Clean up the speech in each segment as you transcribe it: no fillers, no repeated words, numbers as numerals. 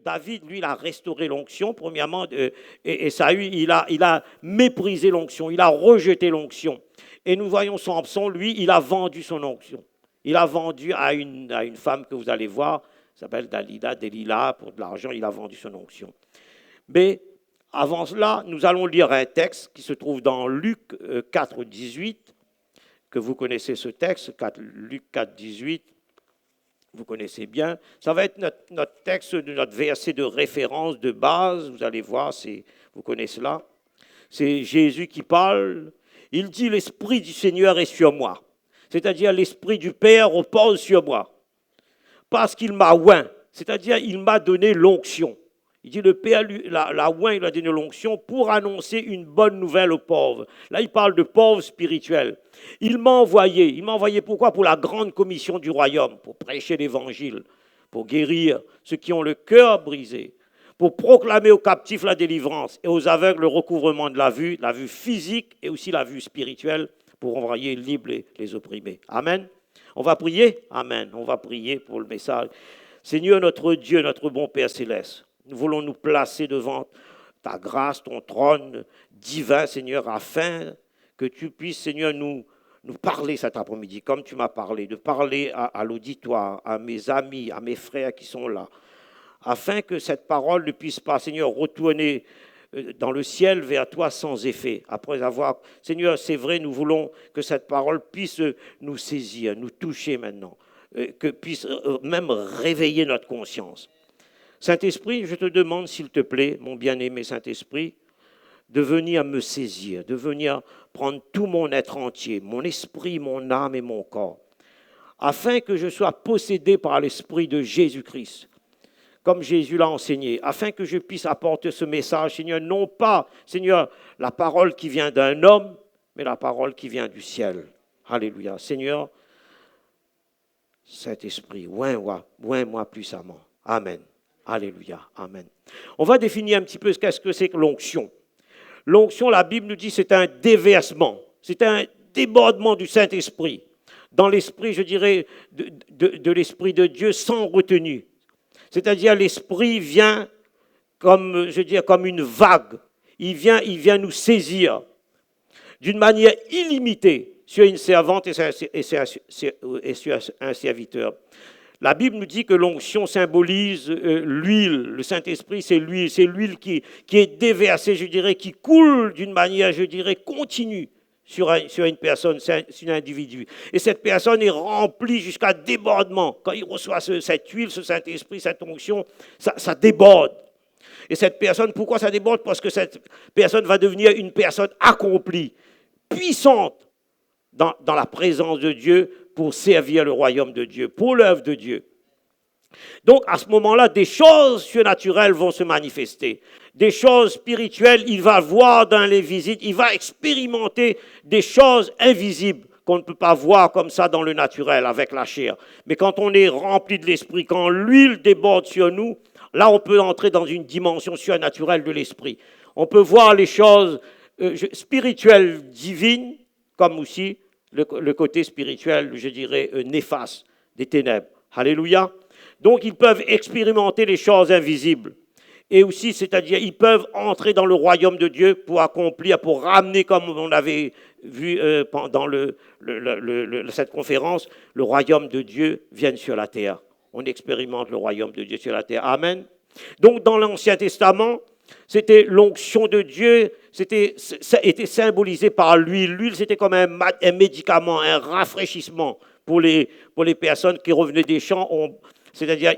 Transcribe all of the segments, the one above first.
David, lui, il a restauré l'onction, premièrement, et Saül, il a méprisé l'onction, il a rejeté l'onction. Et nous voyons Samson, lui, il a vendu son onction. Il a vendu à une femme que vous allez voir, qui s'appelle Delilah, pour de l'argent, il a vendu son onction. Mais avant cela, nous allons lire un texte qui se trouve dans Luc 4, 18, que vous connaissez ce texte, Luc 4, 18, vous connaissez bien. Ça va être notre texte, notre verset de référence, de base, vous allez voir, vous connaissez cela. C'est Jésus qui parle. Il dit, l'Esprit du Seigneur est sur moi. C'est-à-dire, l'Esprit du Père repose sur moi. Parce qu'il m'a oint, c'est-à-dire, il m'a donné l'onction. Il dit, le Père l'a oint, il a donné l'onction pour annoncer une bonne nouvelle aux pauvres. Là, il parle de pauvres spirituels. Il m'a envoyé. Il m'a envoyé pourquoi? Pour la grande commission du royaume, pour prêcher l'évangile, pour guérir ceux qui ont le cœur brisé, pour proclamer aux captifs la délivrance et aux aveugles le recouvrement de la vue physique et aussi la vue spirituelle, pour envoyer libres les opprimés. Amen. On va prier? Amen. On va prier pour le message. Seigneur, notre Dieu, notre bon Père céleste, nous voulons nous placer devant ta grâce, ton trône divin, Seigneur, afin que tu puisses, Seigneur, nous parler cet après-midi, comme tu m'as parlé, de parler à l'auditoire, à mes amis, à mes frères qui sont là, afin que cette parole ne puisse pas, Seigneur, retourner dans le ciel vers toi sans effet. Après avoir, Seigneur, c'est vrai, nous voulons que cette parole puisse nous saisir, nous toucher maintenant, que puisse même réveiller notre conscience. Saint-Esprit, je te demande, s'il te plaît, mon bien-aimé Saint-Esprit, de venir me saisir, de venir prendre tout mon être entier, mon esprit, mon âme et mon corps, afin que je sois possédé par l'Esprit de Jésus-Christ, comme Jésus l'a enseigné, afin que je puisse apporter ce message, Seigneur, non pas, Seigneur, la parole qui vient d'un homme, mais la parole qui vient du ciel. Alléluia. Seigneur, Saint-Esprit, oins-moi puissamment. Amen. Alléluia. Amen. On va définir un petit peu qu'est-ce que c'est que l'onction. L'onction, la Bible nous dit, c'est un déversement, c'est un débordement du Saint-Esprit, dans l'esprit, je dirais, de l'Esprit de Dieu sans retenue. C'est-à-dire, l'Esprit vient comme une vague. Il vient nous saisir d'une manière illimitée sur une servante et sur un serviteur. La Bible nous dit que l'onction symbolise l'huile. Le Saint-Esprit, c'est l'huile qui est déversée, je dirais, qui coule d'une manière, je dirais, continue sur une personne, sur un individu. Et cette personne est remplie jusqu'à débordement. Quand il reçoit cette huile, ce Saint-Esprit, cette onction, ça déborde. Et cette personne, pourquoi ça déborde? Parce que cette personne va devenir une personne accomplie, puissante dans la présence de Dieu, pour servir le royaume de Dieu, pour l'œuvre de Dieu. Donc, à ce moment-là, des choses surnaturelles vont se manifester. Des choses spirituelles, il va voir dans les visites, il va expérimenter des choses invisibles qu'on ne peut pas voir comme ça dans le naturel, avec la chair. Mais quand on est rempli de l'esprit, quand l'huile déborde sur nous, là, on peut entrer dans une dimension surnaturelle de l'esprit. On peut voir les choses spirituelles divines, comme aussi le côté spirituel, je dirais, néfaste des ténèbres. Alléluia. Donc, ils peuvent expérimenter les choses invisibles. Et aussi, c'est-à-dire, ils peuvent entrer dans le royaume de Dieu pour accomplir, pour ramener, comme on avait vu pendant cette conférence, le royaume de Dieu vient sur la terre. On expérimente le royaume de Dieu sur la terre. Amen. Donc, dans l'Ancien Testament, c'était l'onction de Dieu, ça était symbolisé par l'huile. L'huile, c'était comme un médicament, un rafraîchissement pour les personnes qui revenaient des champs. C'est-à-dire,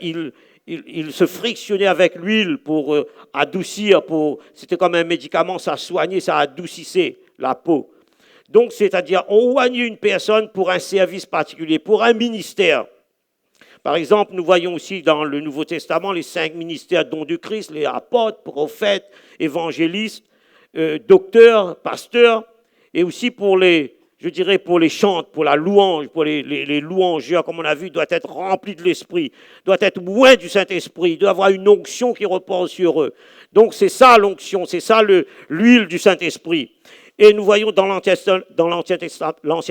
ils se frictionnaient avec l'huile pour adoucir. C'était comme un médicament, ça soignait, ça adoucissait la peau. Donc, c'est-à-dire, on oignait une personne pour un service particulier, pour un ministère. Par exemple, nous voyons aussi dans le Nouveau Testament les 5 ministères dont du Christ, les apôtres, prophètes, évangélistes, docteurs, pasteurs, et aussi pour les chants, pour la louange, pour les louangeurs, comme on a vu, doit être remplis de l'Esprit, doit être loin du Saint-Esprit, doit avoir une onction qui repose sur eux. Donc c'est ça l'onction, c'est ça l'huile du Saint-Esprit. Et nous voyons dans l'Ancien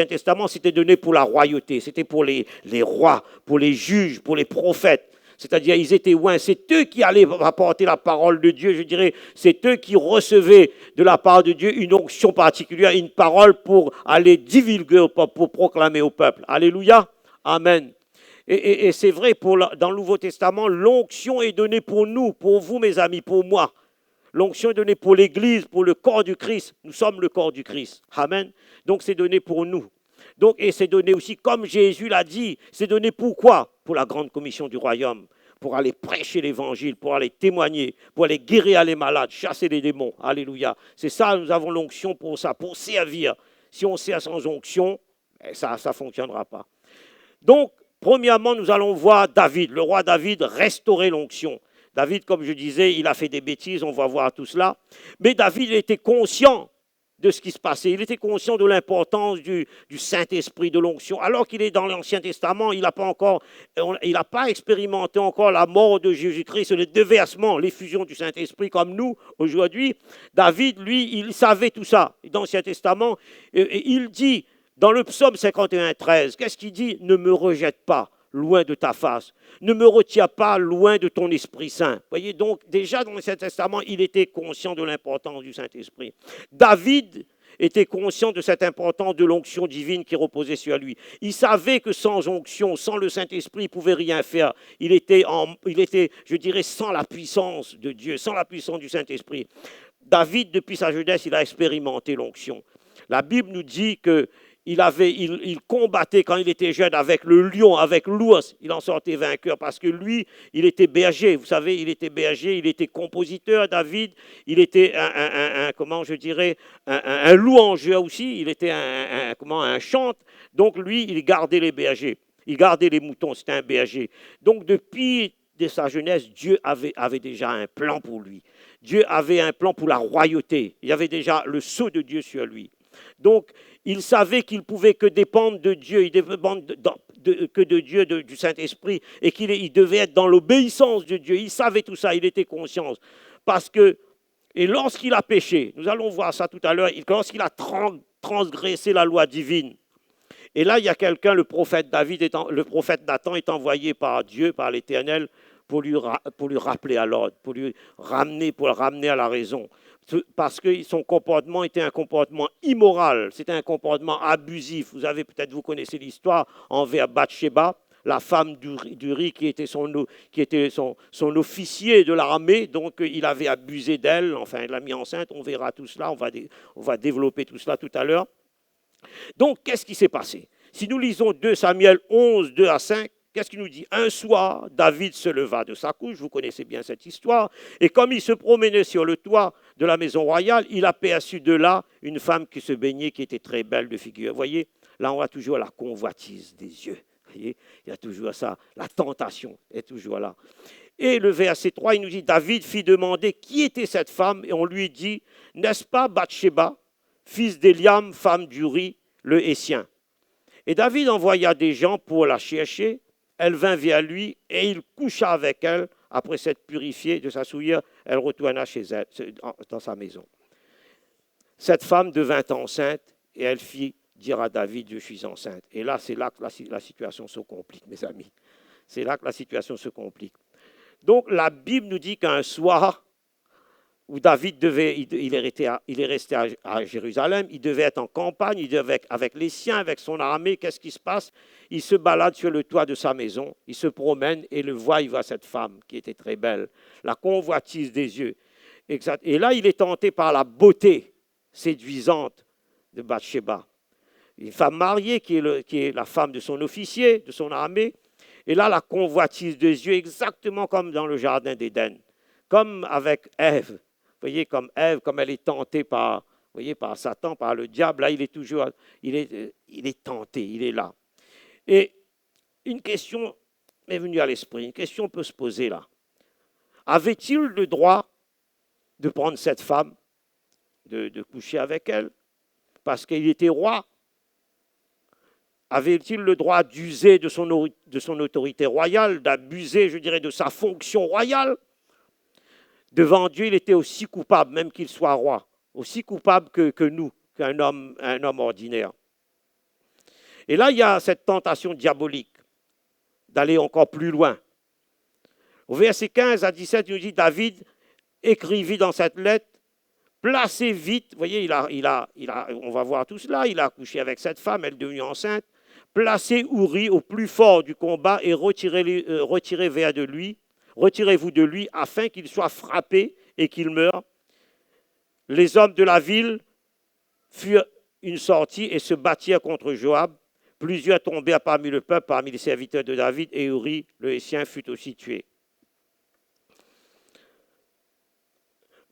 Testament, c'était donné pour la royauté, c'était pour les rois, pour les juges, pour les prophètes. c'est-à-dire ils étaient loin. C'est eux qui allaient apporter la parole de Dieu, je dirais. C'est eux qui recevaient de la part de Dieu une onction particulière, une parole pour aller divulguer au peuple, pour proclamer au peuple. Alléluia. Amen. Et c'est vrai, dans le Nouveau Testament, l'onction est donnée pour nous, pour vous, mes amis, pour moi. L'onction est donnée pour l'Église, pour le corps du Christ. Nous sommes le corps du Christ. Amen. Donc c'est donné pour nous. Donc, et c'est donné aussi, comme Jésus l'a dit, c'est donné pourquoi? Pour la grande commission du royaume, pour aller prêcher l'évangile, pour aller témoigner, pour aller guérir les malades, chasser les démons. Alléluia. C'est ça, nous avons l'onction pour ça, pour servir. Si on sert sans onction, ça ne fonctionnera pas. Donc, premièrement, nous allons voir David, le roi David, restaurer l'onction. David, comme je disais, il a fait des bêtises, on va voir tout cela. Mais David était conscient de ce qui se passait. Il était conscient de l'importance du Saint-Esprit, de l'onction. Alors qu'il est dans l'Ancien Testament, il n'a pas expérimenté encore la mort de Jésus-Christ, le déversement, l'effusion du Saint-Esprit comme nous, aujourd'hui. David, lui, il savait tout ça. Dans l'Ancien Testament, il dit, dans le psaume 51, 13, qu'est-ce qu'il dit? Ne me rejette pas loin de ta face. Ne me retiens pas loin de ton Esprit Saint. Vous voyez, donc, déjà dans l'Ancien Testament, il était conscient de l'importance du Saint-Esprit. David était conscient de cette importance de l'onction divine qui reposait sur lui. Il savait que sans onction, sans le Saint-Esprit, il ne pouvait rien faire. Il était, je dirais, sans la puissance de Dieu, sans la puissance du Saint-Esprit. David, depuis sa jeunesse, il a expérimenté l'onction. La Bible nous dit que il combattait quand il était jeune avec le lion, avec l'ours. Il en sortait vainqueur parce que lui, il était berger. Vous savez, il était berger, il était compositeur, David. Il était un louangeur aussi. Il était un chante. Donc lui, il gardait les bergers. Il gardait les moutons, c'était un berger. Donc depuis de sa jeunesse, Dieu avait déjà un plan pour lui. Dieu avait un plan pour la royauté. Il y avait déjà le sceau de Dieu sur lui. Donc, il savait qu'il ne pouvait que dépendre de Dieu, il dépendait que de Dieu, du Saint-Esprit, et qu'il devait être dans l'obéissance de Dieu. Il savait tout ça, il était conscient. Parce que, et lorsqu'il a péché, nous allons voir ça tout à l'heure, lorsqu'il a transgressé la loi divine, et là, il y a quelqu'un, le prophète Nathan est envoyé par Dieu, par l'Éternel, pour lui rappeler à l'ordre, pour le ramener à la raison. Parce que son comportement était un comportement immoral, c'était un comportement abusif. Vous connaissez l'histoire envers Bathsheba, la femme d'Uri qui était son officier de l'armée, donc il avait abusé d'elle, enfin il l'a mis enceinte, on verra tout cela, on va développer tout cela tout à l'heure. Donc qu'est-ce qui s'est passé? Si nous lisons 2 Samuel 11, 2 à 5, qu'est-ce qu'il nous dit? Un soir, David se leva de sa couche, vous connaissez bien cette histoire, et comme il se promenait sur le toit de la maison royale, il aperçut de là une femme qui se baignait, qui était très belle de figure. Vous voyez, là on a toujours la convoitise des yeux. Vous voyez, il y a toujours ça, la tentation est toujours là. Et le verset 3, il nous dit, David fit demander qui était cette femme, et on lui dit, n'est-ce pas Bathsheba, fils d'Éliam, femme d'Uri, le Hétien? Et David envoya des gens pour la chercher. Elle vint vers lui et il coucha avec elle. Après s'être purifiée de sa souillure, elle retourna chez elle, dans sa maison. Cette femme devint enceinte et elle fit dire à David, je suis enceinte. Et là, c'est là que la situation se complique, mes amis. C'est là que la situation se complique. Donc, la Bible nous dit qu'un soir, où David il est resté à Jérusalem, il devait être en campagne, il devait être avec les siens, avec son armée. Qu'est-ce qui se passe? Il se balade sur le toit de sa maison, il se promène et il voit cette femme qui était très belle, la convoitise des yeux. Exact. Et là, il est tenté par la beauté séduisante de Bathsheba. Une femme mariée qui est la femme de son officier, de son armée. Et là, la convoitise des yeux, exactement comme dans le jardin d'Éden, comme avec Ève. Vous voyez, comme Ève, comme elle est tentée par Satan, par le diable, là, il est tenté, il est là. Et une question m'est venue à l'esprit, une question peut se poser là. Avait-il le droit de prendre cette femme, de coucher avec elle, parce qu'il était roi? Avait-il le droit d'user de son autorité royale, d'abuser, je dirais, de sa fonction royale? Devant Dieu, il était aussi coupable, même qu'il soit roi, aussi coupable que nous, qu'un homme ordinaire. Et là, il y a cette tentation diabolique d'aller encore plus loin. Au verset 15 à 17, il nous dit, David écrivit dans cette lettre, placez vite, vous voyez, on va voir tout cela, il a accouché avec cette femme, elle est devenue enceinte, placez Uri au plus fort du combat et retirez-vous de lui afin qu'il soit frappé et qu'il meure. Les hommes de la ville furent une sortie et se battirent contre Joab. Plusieurs tombèrent parmi le peuple, parmi les serviteurs de David, et Uri, le Hétien, fut aussi tué.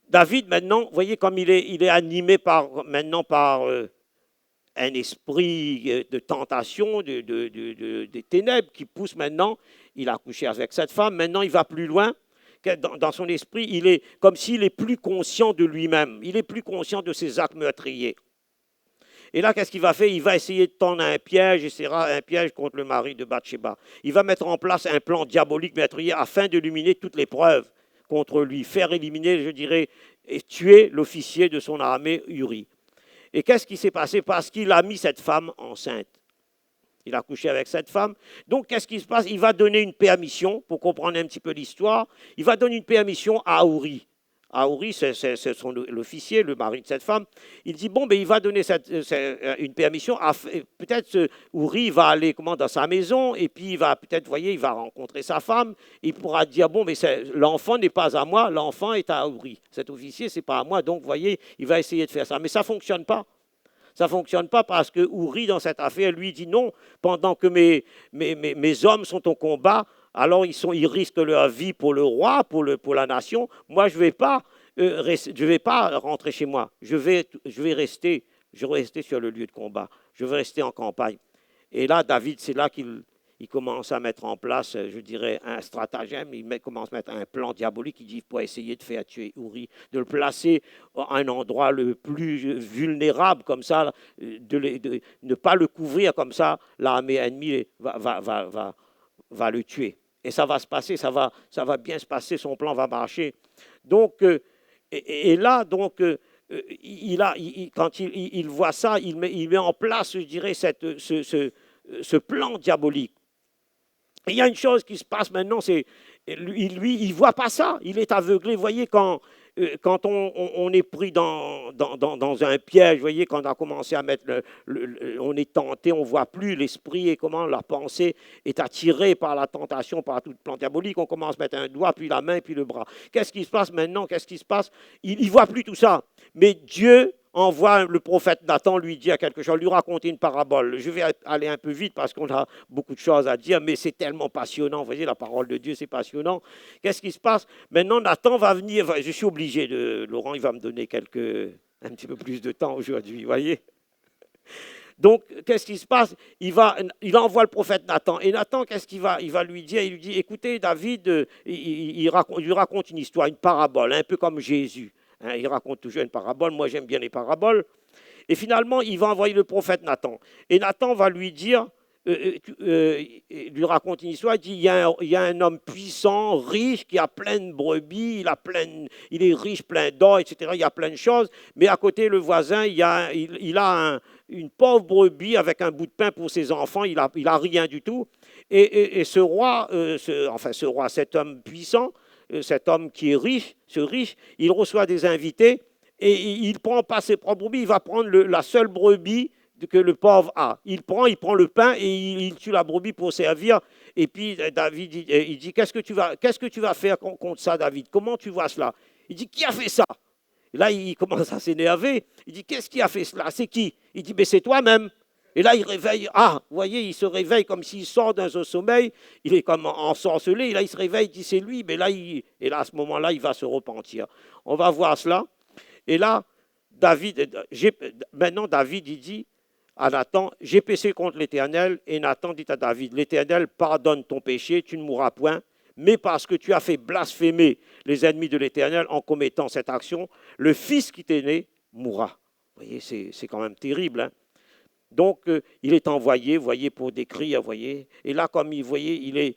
David, maintenant, vous voyez comme il est animé par un esprit de tentation, des ténèbres qui pousse maintenant. Il a couché avec cette femme, maintenant il va plus loin. Dans son esprit, il est comme s'il est plus conscient de lui-même, il est plus conscient de ses actes meurtriers. Et là, qu'est-ce qu'il va faire? Il va essayer de tendre un piège, et sera un piège contre le mari de Bathsheba. Il va mettre en place un plan diabolique meurtrier afin d'éliminer toutes les preuves contre lui, faire éliminer, je dirais, et tuer l'officier de son armée, Uri. Et qu'est-ce qui s'est passé? Parce qu'il a mis cette femme enceinte. Il a couché avec cette femme. Donc, qu'est-ce qui se passe? Il va donner une permission, pour comprendre un petit peu l'histoire, il va donner une permission à Uri. À Uri, c'est l'officier, le mari de cette femme. Il dit, bon, ben, il va donner une permission. Peut-être Uri va aller dans sa maison, et puis il va peut-être, voyez, il va rencontrer sa femme. Il pourra dire, bon, mais l'enfant n'est pas à moi, l'enfant est à Uri. Cet officier, ce n'est pas à moi. Donc, voyez, il va essayer de faire ça. Mais ça ne fonctionne pas. Ça ne fonctionne pas parce que Uri, dans cette affaire, lui dit non, pendant que mes hommes sont au combat, alors ils risquent leur vie pour le roi, pour la nation. Moi, je ne vais pas rentrer chez moi. Je vais rester sur le lieu de combat. Je vais rester en campagne. Et là, David, c'est là qu'il commence à mettre en place, je dirais, un stratagème. Il commence à mettre un plan diabolique. Il dit pour essayer de faire tuer Uri, de le placer à un endroit le plus vulnérable, comme ça, de ne pas le couvrir comme ça. L'armée ennemie va le tuer. Et ça va se passer, ça va bien se passer, son plan va marcher. Donc, et là, donc, quand il voit ça, il met en place, je dirais, ce plan diabolique. Et il y a une chose qui se passe maintenant, c'est lui, il ne voit pas ça, il est aveuglé. Vous voyez, quand on est pris dans un piège, vous voyez, quand on a commencé à mettre, on est tenté, on ne voit plus l'esprit et comment la pensée est attirée par la tentation, par tout plan diabolique, on commence à mettre un doigt, puis la main, puis le bras. Qu'est-ce qui se passe maintenant? Qu'est-ce qui se passe? Il ne voit plus tout ça. Mais Dieu envoie le prophète Nathan lui dire quelque chose, lui raconter une parabole. Je vais aller un peu vite parce qu'on a beaucoup de choses à dire, mais c'est tellement passionnant. Vous voyez, la parole de Dieu, c'est passionnant. Qu'est-ce qui se passe? Maintenant, Nathan va venir, je suis obligé Laurent, il va me donner un petit peu plus de temps aujourd'hui, vous voyez. Donc, qu'est-ce qui se passe? Il envoie le prophète Nathan. Et Nathan, qu'est-ce qu'il va? Il va lui dire, il lui dit, écoutez, David, il lui raconte une histoire, une parabole, un peu comme Jésus. Il raconte toujours une parabole. Moi, j'aime bien les paraboles. Et finalement, il va envoyer le prophèt Nathan. Et Nathan va lui dire, lui raconte une histoire. Il dit, il y a un homme puissant, riche, qui a plein de brebis, il est riche, plein d'or, etc. Il y a plein de choses. Mais à côté, le voisin, il a une pauvre brebis avec un bout de pain pour ses enfants. Il a rien du tout. Et ce roi, cet homme puissant, cet homme qui est riche, il reçoit des invités et il prend pas ses propres brebis, il va prendre la seule brebis que le pauvre a. Il prend le pain et il tue la brebis pour servir. Et puis David, il dit, qu'est-ce que tu vas faire contre ça, David? Comment tu vois cela? Il dit, qui a fait ça? Et là, il commence à s'énerver. Il dit, qu'est-ce qui a fait cela? C'est qui? Il dit, mais c'est toi-même. Et là, il réveille. Ah, vous voyez, il se réveille comme s'il sort d'un sommeil. Il est comme ensorcelé. Et là, il se réveille, il dit c'est lui. Mais là, à ce moment-là, il va se repentir. On va voir cela. Et là, maintenant, David, il dit à Nathan, j'ai péché contre l'Éternel. Et Nathan dit à David, l'Éternel pardonne ton péché, tu ne mourras point. Mais parce que tu as fait blasphémer les ennemis de l'Éternel en commettant cette action, le fils qui t'est né mourra. Vous voyez, c'est quand même terrible, hein? Donc, il est envoyé, vous voyez, pour décrire, vous voyez. Et là, comme vous voyez,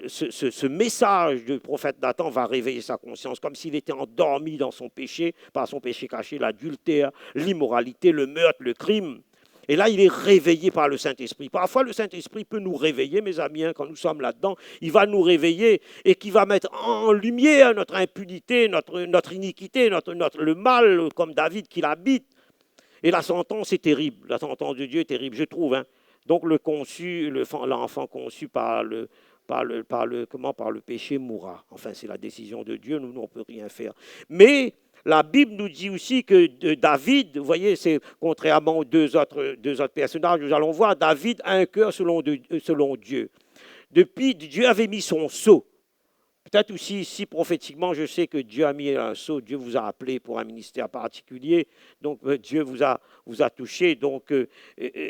ce message du prophète Nathan va réveiller sa conscience, comme s'il était endormi dans son péché, par son péché caché, l'adultère, l'immoralité, le meurtre, le crime. Et là, il est réveillé par le Saint-Esprit. Parfois, le Saint-Esprit peut nous réveiller, mes amis, quand nous sommes là-dedans. Il va nous réveiller et qui va mettre en lumière notre impunité, notre iniquité, le mal, comme David qui l'habite. Et la sentence est terrible. La sentence de Dieu est terrible, je trouve. Hein. Donc, l'enfant conçu par le péché mourra. Enfin, c'est la décision de Dieu, nous, on ne peut rien faire. Mais la Bible nous dit aussi que David, vous voyez, c'est contrairement aux deux autres personnages, nous allons voir, David a un cœur selon Dieu. Depuis, Dieu avait mis son sceau. Peut-être aussi, si prophétiquement, je sais que Dieu a mis un sceau, Dieu vous a appelé pour un ministère particulier, donc Dieu vous a touché. Donc,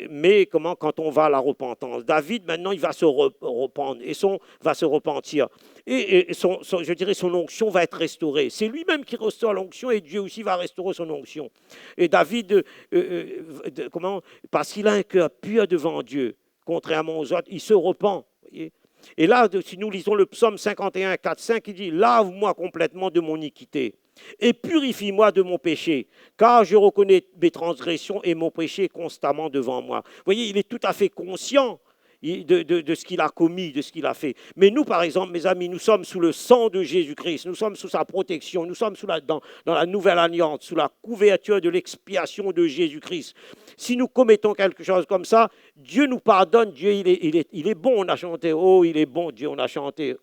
mais quand on va à la repentance, David, maintenant, il va se rependre, va se repentir. Et je dirais, son onction va être restaurée. C'est lui-même qui restaure l'onction et Dieu aussi va restaurer son onction. Et David, parce qu'il a un cœur pur devant Dieu, contrairement aux autres, il se repent. Voyez. Et là, si nous lisons le psaume 51, 4, 5, il dit « Lave-moi complètement de mon iniquité et purifie-moi de mon péché, car je reconnais mes transgressions et mon péché constamment devant moi. » Vous voyez, il est tout à fait conscient de ce qu'il a commis, de ce qu'il a fait. Mais nous, par exemple, mes amis, nous sommes sous le sang de Jésus-Christ, nous sommes sous sa protection, nous sommes dans la nouvelle alliance, sous la couverture de l'expiation de Jésus-Christ. Si nous commettons quelque chose comme ça, Dieu nous pardonne, Dieu il est bon, on a chanté, oh il est bon, Dieu on a chanté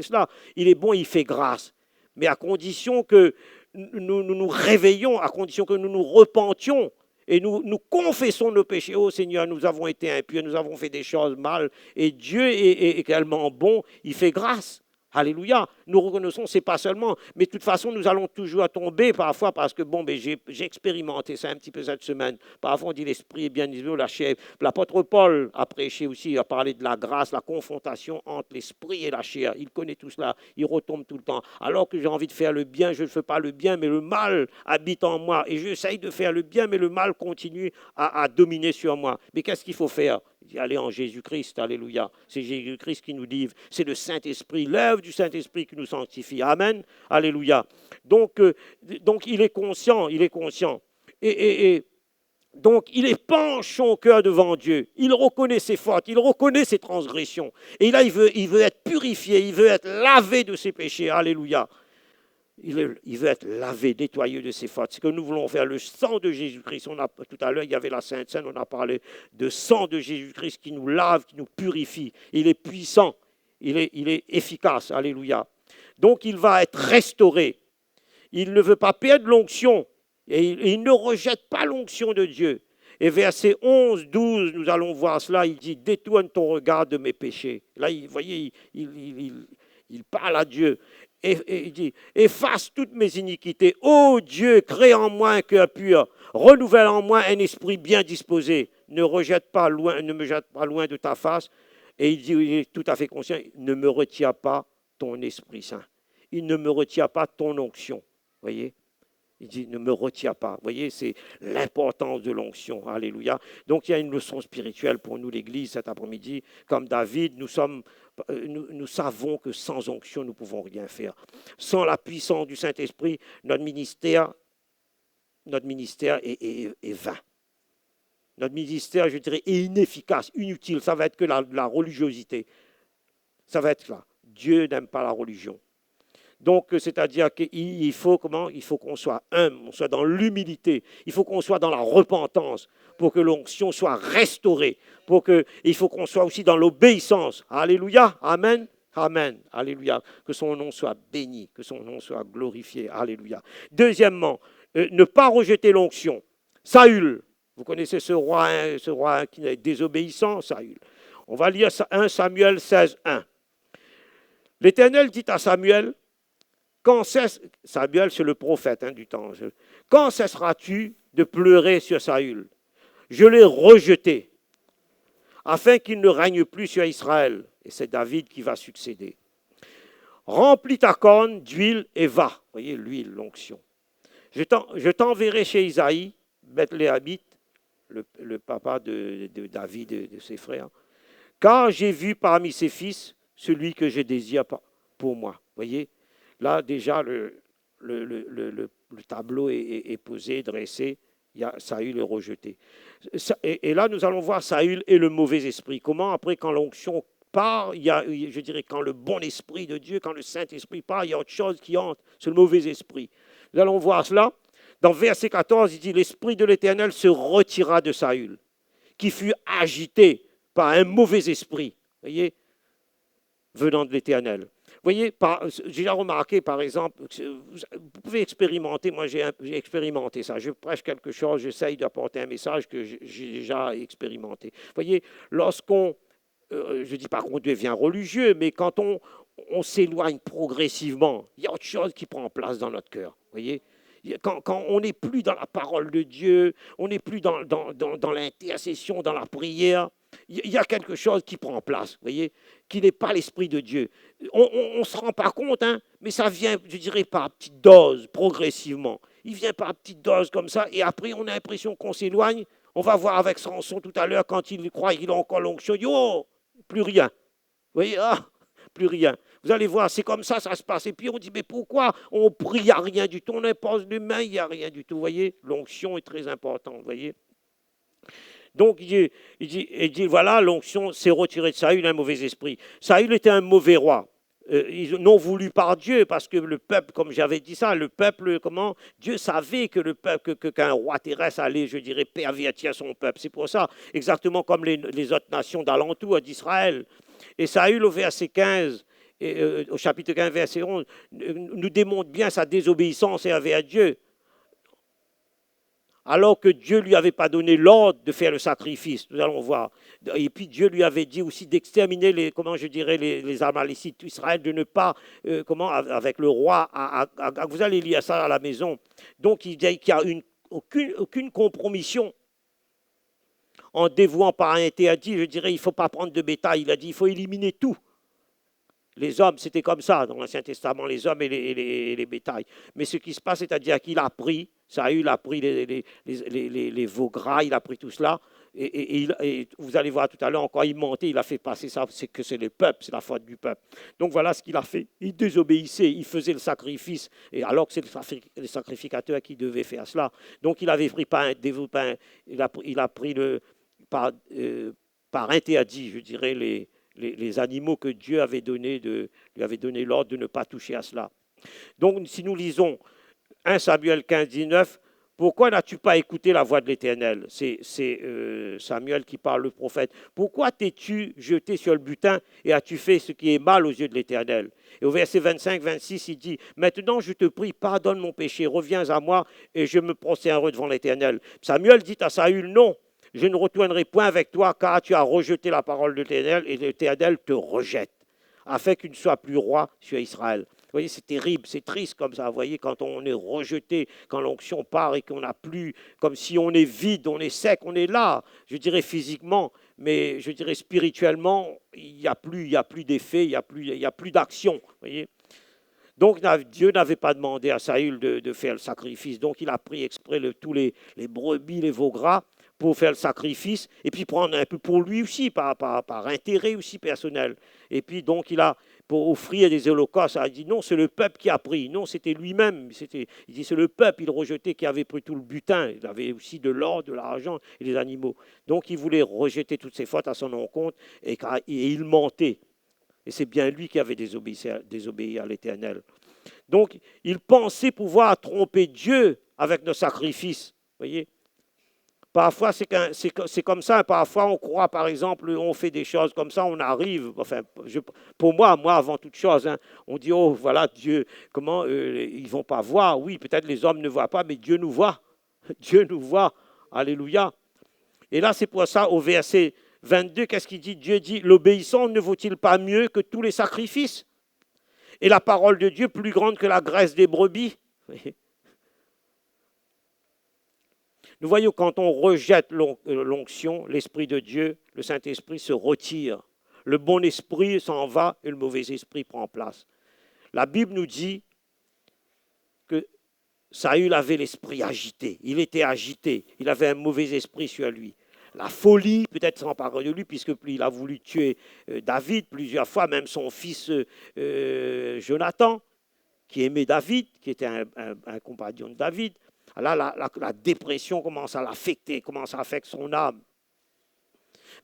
cela, il est bon, il fait grâce. Mais à condition que nous réveillons, à condition que nous nous repentions, et nous confessons nos péchés. Oh Seigneur, nous avons été impurs, nous avons fait des choses mal. Et Dieu est tellement bon, il fait grâce. Alléluia. Nous reconnaissons, ce n'est pas seulement. Mais de toute façon, nous allons toujours tomber parfois parce que, j'ai expérimenté ça un petit peu cette semaine. Parfois, on dit l'esprit est bien isolé, la chair. L'apôtre Paul a prêché aussi, il a parlé de la grâce, la confrontation entre l'esprit et la chair. Il connaît tout cela, il retombe tout le temps. Alors que j'ai envie de faire le bien, je ne fais pas le bien, mais le mal habite en moi. Et j'essaye de faire le bien, mais le mal continue à dominer sur moi. Mais qu'est-ce qu'il faut faire ? Aller en Jésus-Christ, alléluia. C'est Jésus-Christ qui nous livre. C'est le Saint-Esprit, l'œuvre du Saint-Esprit qui nous sanctifie. Amen, alléluia. Donc il est conscient. Et donc il épanche son cœur devant Dieu. Il reconnaît ses fautes, il reconnaît ses transgressions. Et là, il veut être purifié, il veut être lavé de ses péchés. Alléluia. Il veut être lavé, nettoyé de ses fautes. C'est ce que nous voulons faire, le sang de Jésus-Christ. Tout à l'heure, il y avait la Sainte Seine, on a parlé de sang de Jésus-Christ qui nous lave, qui nous purifie. Il est puissant, il est efficace, alléluia. Donc il va être restauré. Il ne veut pas perdre l'onction et il ne rejette pas l'onction de Dieu. Et versets 11, 12, nous allons voir cela, il dit « Détourne ton regard de mes péchés ». Là, vous voyez, il parle à Dieu. Et il dit, efface toutes mes iniquités. Ô Dieu, crée en moi un cœur pur. Renouvelle en moi un esprit bien disposé. Ne me jette pas loin de ta face. Et il dit, il est tout à fait conscient, ne me retire pas ton Esprit Saint. Il ne me retire pas ton onction. Voyez ? Il dit, ne me retire pas. Vous voyez, c'est l'importance de l'onction. Alléluia. Donc, il y a une leçon spirituelle pour nous, l'Église, cet après-midi. Comme David, nous savons que sans onction, nous ne pouvons rien faire. Sans la puissance du Saint-Esprit, notre ministère est vain. Notre ministère, je dirais, est inefficace, inutile. Ça va être que la religiosité. Ça va être là. Dieu n'aime pas la religion. Donc, c'est-à-dire qu'il faut qu'on soit humble, on soit dans l'humilité. Il faut qu'on soit dans la repentance pour que l'onction soit restaurée. Il faut qu'on soit aussi dans l'obéissance. Alléluia. Amen. Amen. Alléluia. Que son nom soit béni, que son nom soit glorifié. Alléluia. Deuxièmement, ne pas rejeter l'onction. Saül, vous connaissez ce roi qui est désobéissant, Saül. On va lire 1 Samuel 16, 1. L'Éternel dit à Samuel, Samuel, c'est le prophète du temps. Quand cesseras-tu de pleurer sur Saül? Je l'ai rejeté, afin qu'il ne règne plus sur Israël. Et c'est David qui va succéder. Remplis ta corne d'huile et va. Vous voyez, l'huile, l'onction. Je t'enverrai chez Isaïe, Bethléemite, le papa de David et de ses frères, car j'ai vu parmi ses fils celui que je désire pour moi. Vous voyez? Là, déjà, le tableau est posé, dressé. Saül est rejeté. Et là, nous allons voir Saül et le mauvais esprit. Comment, après, quand l'onction part, je dirais, quand le bon esprit de Dieu, quand le Saint-Esprit part, il y a autre chose qui entre, c'est le mauvais esprit. Nous allons voir cela. Dans verset 14, il dit, l'Esprit de l'Éternel se retira de Saül, qui fut agité par un mauvais esprit, voyez, venant de l'Éternel. Vous voyez, j'ai déjà remarqué, par exemple, vous pouvez expérimenter, moi j'ai expérimenté ça, je prêche quelque chose, j'essaye d'apporter un message que j'ai déjà expérimenté. Vous voyez, lorsqu'on, je ne dis pas qu'on devient religieux, mais quand on s'éloigne progressivement, il y a autre chose qui prend place dans notre cœur, vous voyez. Quand on n'est plus dans la parole de Dieu, on n'est plus dans l'intercession, dans la prière, il y a quelque chose qui prend place, vous voyez, qui n'est pas l'Esprit de Dieu. On ne se rend pas compte, hein, mais ça vient, je dirais, par petites doses, progressivement. Il vient par petites doses comme ça, et après, on a l'impression qu'on s'éloigne. On va voir avec Samson tout à l'heure, quand il croit qu'il a encore l'onction, il dit, oh, plus rien. Vous voyez, plus rien. Vous allez voir, c'est comme ça se passe. Et puis on dit, mais pourquoi on prie, il n'y a rien du tout, on impose les mains, il n'y a rien du tout. Vous voyez, l'onction est très importante, vous voyez. Donc il dit, voilà, l'onction s'est retirée de Saül, un mauvais esprit. Saül était un mauvais roi. Non voulu par Dieu, parce que le peuple, comme j'avais dit ça, le peuple, Dieu savait que le peuple, qu'un roi terrestre allait, je dirais, pervertir son peuple. C'est pour ça, exactement comme les autres nations d'alentour d'Israël. Et Saül, au verset 15, au chapitre 15, verset 11, nous démontre bien sa désobéissance envers Dieu. Alors que Dieu ne lui avait pas donné l'ordre de faire le sacrifice, nous allons voir. Et puis Dieu lui avait dit aussi d'exterminer les Amalécites d'Israël, de ne pas, avec le roi, vous allez lire ça à la maison. Donc il dit qu'il n'y a aucune compromission en dévouant par un interdit. Je dirais, il ne faut pas prendre de bétail. Il a dit, il faut éliminer tout. Les hommes, c'était comme ça dans l'Ancien Testament, les hommes et les bétails. Mais ce qui se passe, c'est-à-dire qu'il a pris, Saül a pris les veaux gras, il a pris tout cela. Et vous allez voir tout à l'heure, encore il mentait, il a fait passer ça, c'est le peuple, c'est la faute du peuple. Donc voilà ce qu'il a fait. Il désobéissait, il faisait le sacrifice, et alors que c'est le sacrificateur qui devait faire cela. Donc il avait pris il a pris par interdit, je dirais, les animaux que Dieu lui avait donné l'ordre de ne pas toucher à cela. Donc, si nous lisons 1 Samuel 15, 19, pourquoi n'as-tu pas écouté la voix de l'Éternel? C'est Samuel qui parle, le prophète. Pourquoi t'es-tu jeté sur le butin et as-tu fait ce qui est mal aux yeux de l'Éternel? Et au verset 25, 26, il dit, maintenant je te prie, pardonne mon péché, reviens à moi et je me prosternerai devant l'Éternel. Samuel dit à Saül, non. Je ne retournerai point avec toi, car tu as rejeté la parole de l'Éternel, et l'Éternel te rejette, afin qu'il ne soit plus roi sur Israël. Vous voyez, c'est terrible, c'est triste comme ça. Vous voyez, quand on est rejeté, quand l'onction part et qu'on n'a plus, comme si on est vide, on est sec, on est là, je dirais physiquement, mais je dirais spirituellement, il n'y a plus d'effet, il n'y a plus d'action. Vous voyez. Donc Dieu n'avait pas demandé à Saül de faire le sacrifice, donc il a pris exprès tous les brebis, les veaux gras, pour faire le sacrifice, et puis prendre un peu pour lui aussi, par intérêt aussi personnel. Et puis donc il a, pour offrir des holocaustes, il a dit non, c'est le peuple qui a pris, non, c'était lui-même, il dit c'est le peuple, il rejetait, qui avait pris tout le butin, il avait aussi de l'or, de l'argent et des animaux. Donc il voulait rejeter toutes ses fautes à son encontre, et il mentait. Et c'est bien lui qui avait désobéi à l'Éternel. Donc il pensait pouvoir tromper Dieu avec nos sacrifices, voyez. Parfois, c'est comme ça. Parfois, on croit, par exemple, on fait des choses comme ça, on arrive. Enfin, pour moi, avant toute chose, hein, on dit, oh, voilà, Dieu, comment ils ne vont pas voir. Oui, peut-être les hommes ne voient pas, mais Dieu nous voit. Dieu nous voit. Alléluia. Et là, c'est pour ça, au verset 22, qu'est-ce qu'il dit? Dieu dit, l'obéissant ne vaut-il pas mieux que tous les sacrifices? Et la parole de Dieu plus grande que la graisse des brebis? Nous voyons quand on rejette l'onction, l'Esprit de Dieu, le Saint-Esprit se retire. Le bon esprit s'en va et le mauvais esprit prend place. La Bible nous dit que Saül avait l'esprit agité. Il était agité. Il avait un mauvais esprit sur lui. La folie peut-être s'emparer de lui puisqu'il a voulu tuer David plusieurs fois, même son fils Jonathan, qui aimait David, qui était un compagnon de David. Là, la dépression commence à l'affecter, commence à affecter son âme.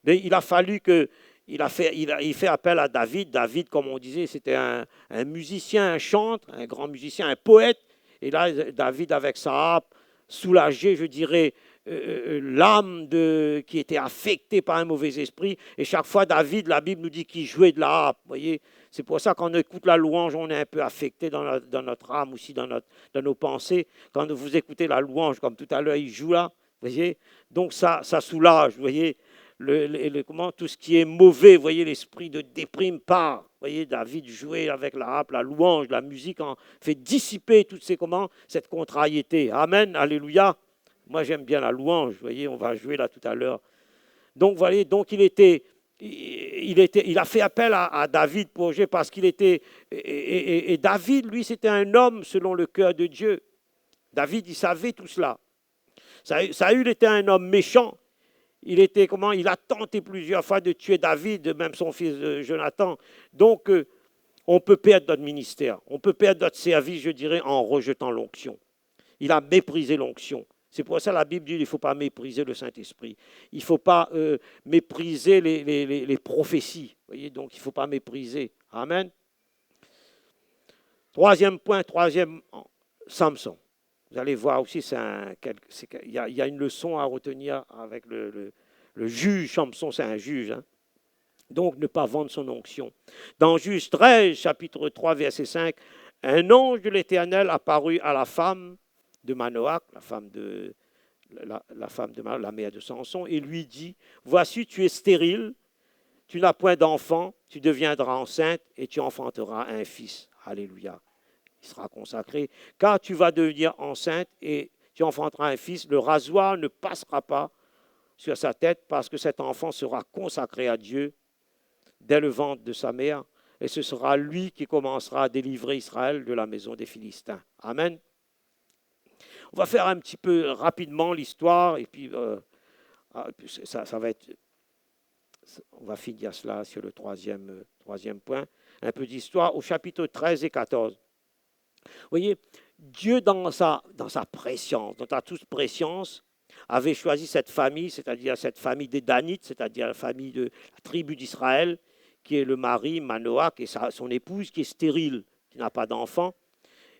Mais il a fallu que, il fait appel à David. David, comme on disait, c'était un musicien, un chantre, un grand musicien, un poète. Et là, David, avec sa harpe, soulagé, je dirais, l'âme qui était affectée par un mauvais esprit. Et chaque fois, David, la Bible nous dit qu'il jouait de la harpe. Vous voyez, c'est pour ça qu'on écoute la louange, on est un peu affecté dans notre âme aussi, dans nos pensées. Quand vous écoutez la louange, comme tout à l'heure, il joue là, vous voyez. Donc ça soulage, vous voyez. Comment, tout ce qui est mauvais, vous voyez, l'esprit de déprime part. Vous voyez, David jouait avec la harpe, la louange, la musique, en fait dissiper toutes cette contrariété. Amen, alléluia. Moi, j'aime bien la louange, vous voyez, on va jouer là tout à l'heure. Donc, vous voyez, donc il a fait appel à David pour jouer parce qu'il était... Et David, lui, c'était un homme selon le cœur de Dieu. David, il savait tout cela. Saül était un homme méchant. Il a tenté plusieurs fois de tuer David, même son fils Jonathan. Donc, on peut perdre notre ministère. On peut perdre notre service, je dirais, en rejetant l'onction. Il a méprisé l'onction. C'est pour ça que la Bible dit qu'il ne faut pas mépriser le Saint-Esprit. Il ne faut pas mépriser les prophéties. Vous voyez, donc il ne faut pas mépriser. Amen. Troisième point, Samson. Vous allez voir aussi, il y a une leçon à retenir avec le juge. Samson, c'est un juge. Hein. Donc, ne pas vendre son onction. Dans Juge 13, chapitre 3, verset 5, un ange de l'Éternel apparut à la femme de Manoach, la femme de la mère de Samson, et lui dit, voici, tu es stérile, tu n'as point d'enfant, tu deviendras enceinte et tu enfanteras un fils. Alléluia. Il sera consacré, car tu vas devenir enceinte et tu enfanteras un fils. Le rasoir ne passera pas sur sa tête parce que cet enfant sera consacré à Dieu dès le ventre de sa mère et ce sera lui qui commencera à délivrer Israël de la maison des Philistins. Amen. On va faire un petit peu rapidement l'histoire et puis ça va être... On va finir cela sur le troisième point. Un peu d'histoire au chapitre 13 et 14. Vous voyez, Dieu, dans sa préscience, dans sa toute préscience, avait choisi cette famille, c'est-à-dire cette famille des Danites, c'est-à-dire la famille de la tribu d'Israël, qui est le mari, Manoach, et son épouse, qui est stérile, qui n'a pas d'enfant.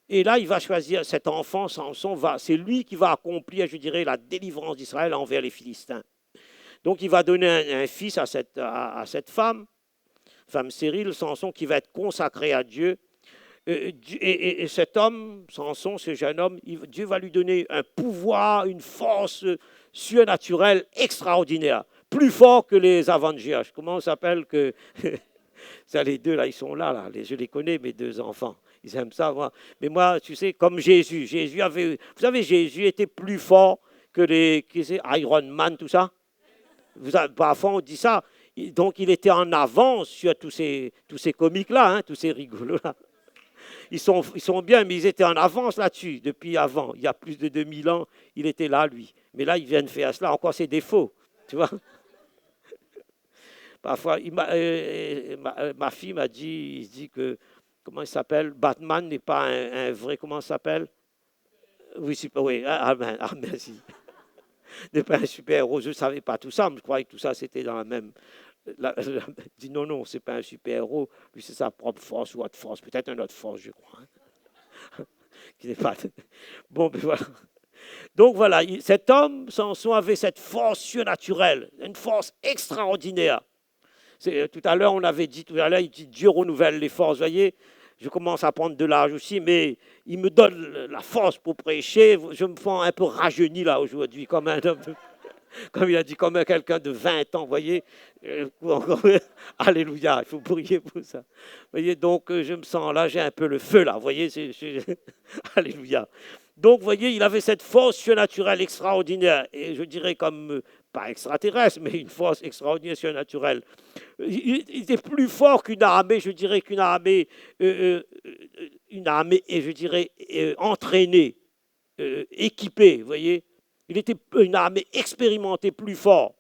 Et là, il va choisir cet enfant, Samson, c'est lui qui va accomplir, je dirais, la délivrance d'Israël envers les Philistins. Donc, il va donner un fils à cette femme stérile, Samson, qui va être consacré à Dieu. Et cet homme, Samson, ce jeune homme, Dieu va lui donner un pouvoir, une force surnaturelle extraordinaire, plus fort que les Avengers. Comment on s'appelle que ça, les deux, là, ils sont là, je les connais, mes deux enfants. Ils aiment ça, moi. Mais moi, tu sais, comme Jésus vous savez, Jésus était plus fort que les Iron Man, tout ça. Parfois, on dit ça. Donc, il était en avance sur tous ces comiques-là, hein, tous ces rigolos-là. Ils sont bien, mais ils étaient en avance là-dessus, depuis avant. Il y a plus de 2000 ans, il était là, lui. Mais là, ils viennent faire cela, encore ses défauts, tu vois. Parfois, ma fille m'a dit, il dit que, comment il s'appelle, Batman n'est pas un vrai, comment il s'appelle? Oui, amen, merci. N'est pas un super-héros, je ne savais pas tout ça, mais je croyais que tout ça, c'était dans la même... dit non, c'est pas un super-héros, lui c'est sa propre force ou autre force, peut-être une autre force, je crois. Qui n'est pas... Bon, ben voilà. Donc voilà, cet homme, Samson, avait cette force surnaturelle, une force extraordinaire. Tout à l'heure, il dit Dieu renouvelle les forces, vous voyez. Je commence à prendre de l'âge aussi, mais il me donne la force pour prêcher. Je me sens un peu rajeuni là aujourd'hui, comme un homme... Comme il a dit, comme quelqu'un de 20 ans, vous voyez. Alléluia, il faut prier pour ça. Vous voyez, donc je me sens là, j'ai un peu le feu là, vous voyez. Alléluia. Donc, vous voyez, il avait cette force surnaturelle extraordinaire, et je dirais comme, pas extraterrestre, mais une force extraordinaire surnaturelle. Il était plus fort qu'une armée, je dirais qu'une armée, et je dirais, entraînée, équipée, vous voyez. Il était une armée expérimentée plus fort.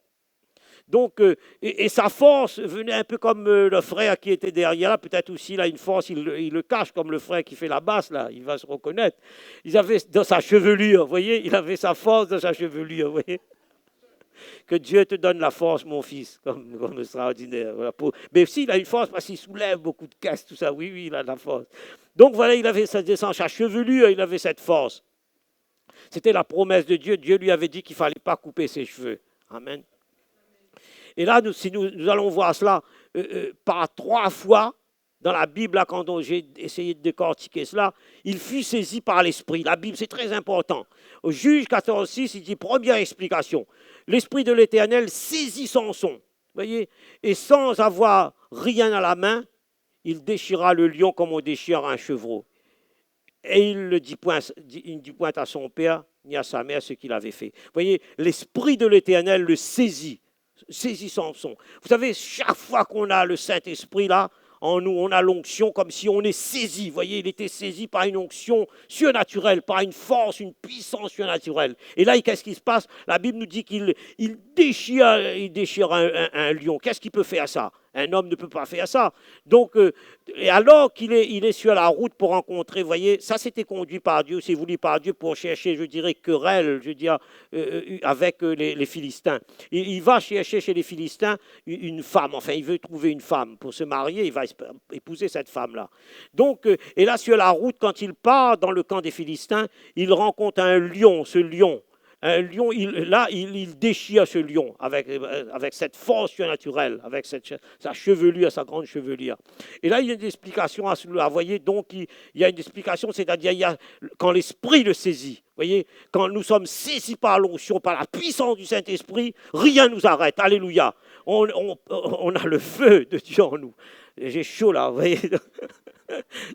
Donc, et sa force venait un peu comme le frère qui était derrière là, peut-être aussi il a une force, il le cache comme le frère qui fait la basse là, il va se reconnaître. Il avait dans sa chevelure, vous voyez, il avait sa force dans sa chevelure, vous voyez. Que Dieu te donne la force, mon fils, comme extraordinaire. Voilà, mais aussi, il a une force parce qu'il soulève beaucoup de caisses, tout ça. Oui, oui, il a de la force. Donc voilà, il avait dans sa chevelure, il avait cette force. C'était la promesse de Dieu. Dieu lui avait dit qu'il ne fallait pas couper ses cheveux. Amen. Et là, si nous allons voir cela par 3 fois dans la Bible, là, quand j'ai essayé de décortiquer cela, il fut saisi par l'Esprit. La Bible, c'est très important. Au Juge 14,6, il dit, première explication, l'Esprit de l'Éternel saisit Samson, voyez, et sans avoir rien à la main, il déchira le lion comme on déchire un chevreau. Et il ne dit point à son père ni à sa mère ce qu'il avait fait. Vous voyez, l'Esprit de l'Éternel le saisit Samson. Vous savez, chaque fois qu'on a le Saint-Esprit là, en nous, on a l'onction comme si on est saisi. Vous voyez, il était saisi par une onction surnaturelle, par une force, une puissance surnaturelle. Et là, qu'est-ce qui se passe? La Bible nous dit qu'il déchire un lion. Qu'est-ce qu'il peut faire ça? Un homme ne peut pas faire ça. Donc, et alors qu'il est sur la route pour rencontrer, vous voyez, ça c'était conduit par Dieu, c'est voulu par Dieu pour chercher, je dirais, querelle, je veux dire, avec les Philistins. Il va chercher chez les Philistins une femme, enfin, il veut trouver une femme pour se marier, il va épouser cette femme-là. Donc, et là, sur la route, quand il part dans le camp des Philistins, il rencontre un lion, ce lion. Un lion, il déchire ce lion avec cette force surnaturelle, avec sa chevelure, sa grande chevelure. Et là, il y a une explication à cela. Vous voyez, donc, il y a une explication, c'est-à-dire quand l'Esprit le saisit. Vous voyez, quand nous sommes saisis par l'onction, par la puissance du Saint-Esprit, rien ne nous arrête. Alléluia. On a le feu de Dieu en nous. J'ai chaud là, vous voyez.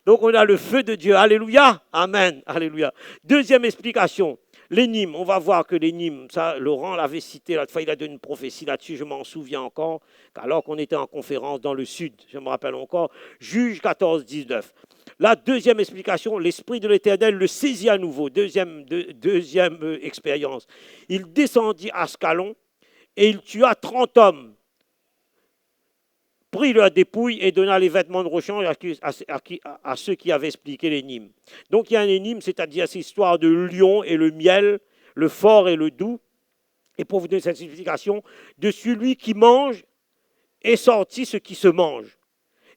Donc, on a le feu de Dieu. Alléluia. Amen. Alléluia. Deuxième explication. L'énigme, on va voir que l'énigme, ça, Laurent l'avait cité l'autre fois, il a donné une prophétie là-dessus, je m'en souviens encore, alors qu'on était en conférence dans le sud, je me rappelle encore, Juge 14, 19. La deuxième explication, l'Esprit de l'Éternel le saisit à nouveau, deuxième expérience. Il descendit à Ascalon et il tua 30 hommes, prit leurs dépouilles et donna les vêtements de rechange à ceux qui avaient expliqué l'énigme. Donc il y a un énigme, c'est-à-dire cette histoire de lion et le miel, le fort et le doux. Et pour vous donner cette signification, de celui qui mange est sorti ce qui se mange,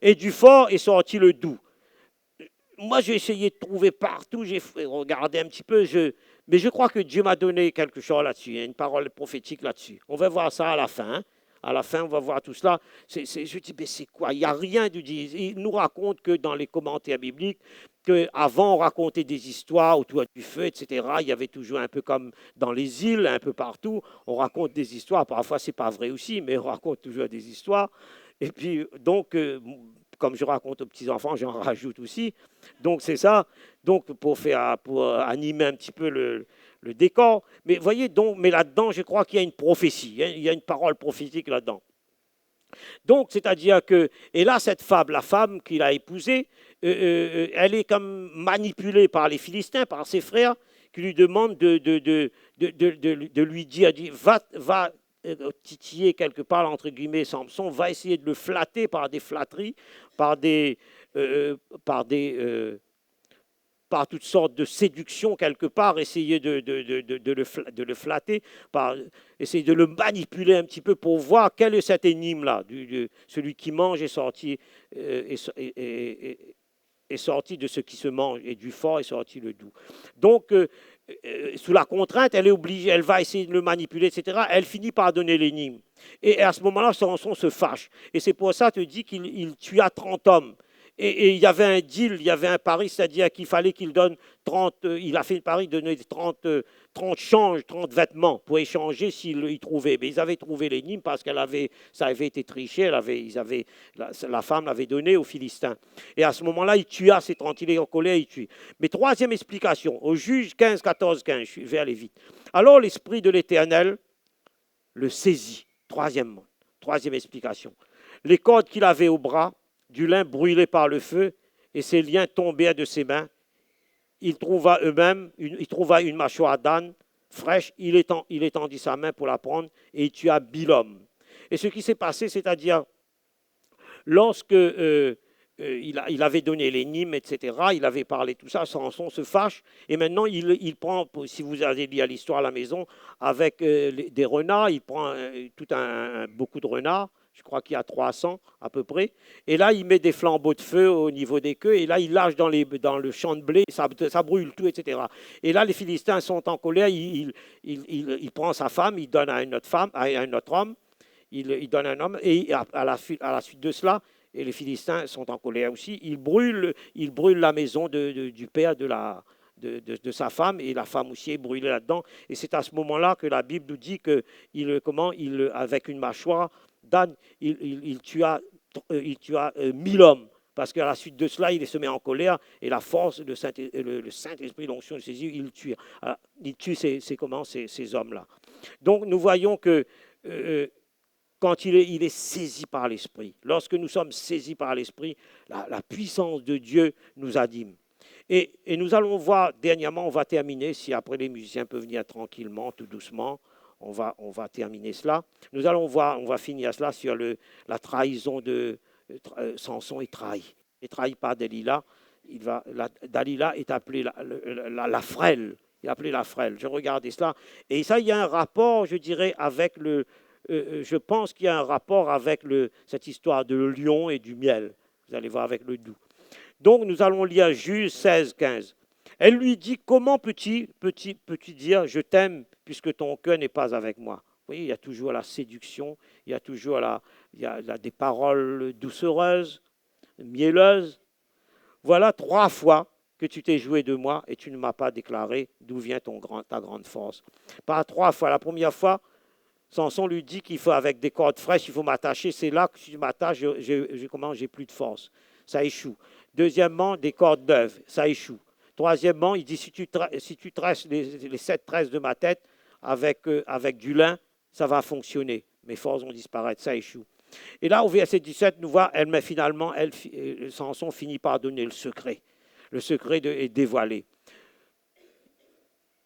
et du fort est sorti le doux. Moi, j'ai essayé de trouver partout, j'ai regardé un petit peu, mais je crois que Dieu m'a donné quelque chose là-dessus, il y a une parole prophétique là-dessus. On va voir ça à la fin. À la fin, on va voir tout cela. Je dis, mais c'est quoi? Il n'y a rien de dit. Il nous raconte que dans les commentaires bibliques, qu'avant, on racontait des histoires autour du feu, etc. Il y avait toujours un peu comme dans les îles, un peu partout. On raconte des histoires. Parfois, ce n'est pas vrai aussi, mais on raconte toujours des histoires. Et puis, donc, comme je raconte aux petits-enfants, j'en rajoute aussi. Donc, c'est ça. Donc, pour animer un petit peu le décor. Mais voyez, donc, mais là-dedans, je crois qu'il y a une prophétie, hein, il y a une parole prophétique là-dedans. Donc, c'est-à-dire que, et là, cette femme, la femme qu'il a épousée, elle est comme manipulée par les Philistins, par ses frères, qui lui demandent de lui dire, va titiller quelque part, entre guillemets, Samson, va essayer de le flatter par des flatteries, par toutes sortes de séductions quelque part, essayer de le flatter, essayer de le manipuler un petit peu pour voir quelle est cette énigme-là. Celui qui mange est sorti, est sorti de ce qui se mange, et du fort est sorti le doux. Donc, sous la contrainte, elle est obligée, elle va essayer de le manipuler, etc. Elle finit par donner l'énigme. Et à ce moment-là, Samson se fâche. Et c'est pour ça que tu dis qu'il tua 30 hommes. Et il y avait un deal, il y avait un pari, c'est-à-dire qu'il fallait qu'il donne 30, il a fait le pari de donner 30 changes, 30 vêtements pour échanger s'il trouvait. Mais ils avaient trouvé l'énigme parce ça avait été triché, la femme l'avait donné aux Philistins. Et à ce moment-là, il tua ces 30, il est en colère, il tue. Mais troisième explication, au Juge 15, 14, 15, je vais aller vite. Alors l'Esprit de l'Éternel le saisit, troisième explication. Les cordes qu'il avait au bras, du lin brûlé par le feu, et ses liens tombèrent de ses mains. Il trouva une mâchoire d'âne fraîche, il étendit sa main pour la prendre, et il tua Bilom. Et ce qui s'est passé, c'est-à-dire, lorsque il avait donné l'énigme, etc., il avait parlé tout ça, Samson se fâche, et maintenant il prend, si vous avez lu à l'histoire à la maison, avec des renards, il prend beaucoup de renards, je crois qu'il y a 300 à peu près, et là il met des flambeaux de feu au niveau des queues, et là il lâche dans le champ de blé, ça brûle tout, etc. Et là les Philistins sont en colère, il prend sa femme, il donne à une autre femme, à un autre homme, il donne un homme, et à la suite de cela, et les Philistins sont en colère aussi, ils brûlent la maison du père de sa femme, et la femme aussi est brûlée là-dedans. Et c'est à ce moment-là que la Bible nous dit que avec une mâchoire d'âne, il tua 1000 hommes. Parce qu'à la suite de cela, il se met en colère, et la force, le Saint-Esprit, l'onction de Jésus, il tue ces hommes-là. Donc nous voyons que quand il est saisi par l'Esprit. Lorsque nous sommes saisis par l'Esprit, la puissance de Dieu nous anime. Et nous allons voir, dernièrement, on va terminer, si après les musiciens peuvent venir tranquillement, tout doucement, on va terminer cela. Nous allons voir, on va finir cela sur la trahison de Samson est trahi. Il est trahi par Dalila. Dalila est appelée la frêle. Il est appelé la frêle. Je regardais cela. Et ça, il y a un rapport, je dirais, avec je pense qu'il y a un rapport avec cette histoire de lion et du miel. Vous allez voir avec le doux. Donc, nous allons lire Juge 16, 15. Elle lui dit, comment peux-tu dire, je t'aime, puisque ton cœur n'est pas avec moi? Vous voyez, il y a toujours la séduction, il y a toujours des paroles doucereuses, mielleuses. Voilà 3 fois que tu t'es joué de moi et tu ne m'as pas déclaré d'où vient ta grande force. Par 3 fois. La première fois, Samson lui dit qu'il faut, avec des cordes fraîches, il faut m'attacher. C'est là que si je m'attache, j'ai plus de force. Ça échoue. Deuxièmement, des cordes neuves. Ça échoue. Troisièmement, il dit, si tu tresses les 7 tresses de ma tête avec du lin, ça va fonctionner. Mes forces vont disparaître. Ça échoue. Et là, au verset 17, nous voit, Samson finit par donner le secret. Le secret est dévoilé.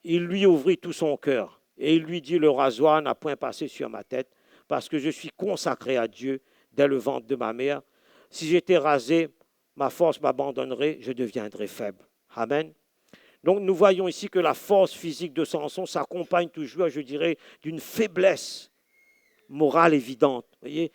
Il lui ouvrit tout son cœur. Et il lui dit, le rasoir n'a point passé sur ma tête, parce que je suis consacré à Dieu dès le ventre de ma mère. Si j'étais rasé, ma force m'abandonnerait, je deviendrais faible. Amen. Donc nous voyons ici que la force physique de Samson s'accompagne toujours, je dirais, d'une faiblesse morale évidente. Vous voyez,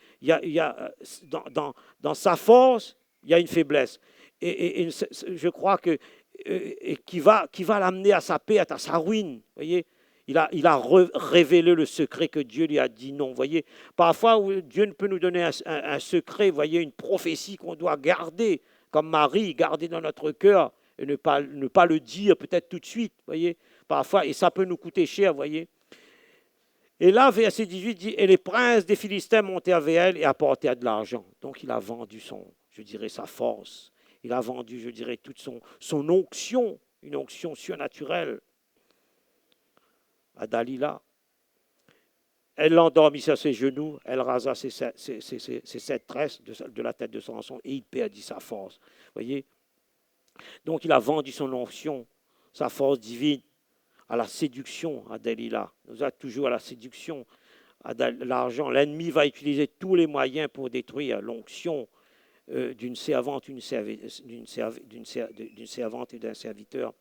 dans sa force, il y a une faiblesse. Et je crois qui va l'amener à sa perte, à sa ruine. Vous voyez, il a révélé le secret que Dieu lui a dit non. Vous voyez, parfois Dieu peut nous donner un secret, vous voyez, une prophétie qu'on doit garder, comme Marie, garder dans notre cœur et ne pas le dire peut-être tout de suite. Vous voyez, parfois, et ça peut nous coûter cher. Vous voyez. Et là, verset 18 dit, et les princes des Philistins montèrent vers elle et apportèrent de l'argent. Donc il a vendu sa force. Il a vendu, je dirais, toute son onction, une onction surnaturelle à Dalila. Elle l'endormit sur ses genoux, elle rasa ses 7 tresses de la tête de Samson et il perdit sa force. Vous voyez? Donc il a vendu son onction, sa force divine, à la séduction à Dalila. Nous a toujours à la séduction, à l'argent. L'ennemi va utiliser tous les moyens pour détruire l'onction d'une servante et d'un serviteur.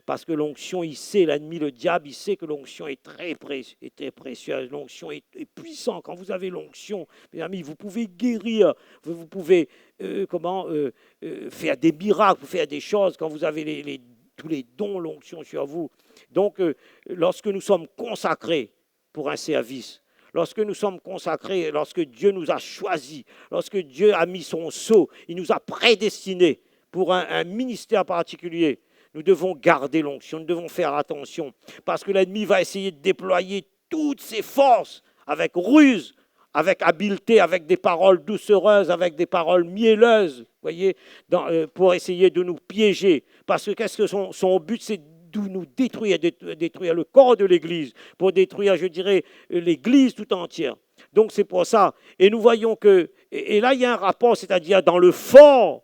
Parce que l'onction, l'ennemi, le diable, il sait que l'onction est très précieuse. L'onction est puissante. Quand vous avez l'onction, mes amis, vous pouvez guérir, vous pouvez faire des miracles, faire des choses quand vous avez tous les dons, l'onction sur vous. Donc, lorsque nous sommes consacrés pour un service, lorsque nous sommes consacrés, lorsque Dieu nous a choisis, lorsque Dieu a mis son sceau, il nous a prédestinés pour un ministère particulier, nous devons garder l'onction, nous devons faire attention, parce que l'ennemi va essayer de déployer toutes ses forces avec ruse, avec habileté, avec des paroles doucereuses, avec des paroles mielleuses, voyez, pour essayer de nous piéger. Parce que qu'est-ce que son but, c'est de nous détruire le corps de l'Église, pour détruire, je dirais, l'Église tout entière. Donc c'est pour ça. Et nous voyons que, et là il y a un rapport, c'est-à-dire dans le fort,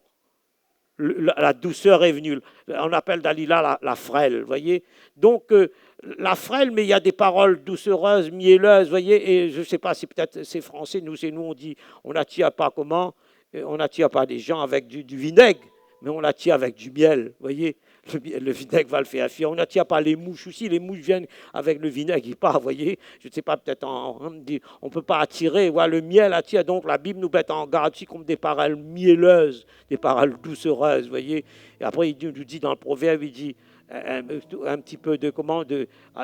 la douceur est venue. On appelle Dalila la frêle, voyez. Donc la frêle, mais il y a des paroles doucereuses, mielleuses, vous voyez, et je ne sais pas, c'est français, nous, on dit, on n'attire pas comment? On n'attire pas des gens avec du vinaigre, mais on l'attire avec du miel, vous voyez. Le vinaigre va le faire fuir. On n'attire pas les mouches aussi, les mouches viennent avec le vinaigre, ils partent, vous voyez. Je ne sais pas, peut-être on ne peut pas attirer, voilà, le miel attire, donc la Bible nous met en garde aussi comme des paroles mielleuses, des paroles doucereuses, vous voyez. Et après, il nous dit dans le proverbe, il dit, un petit peu de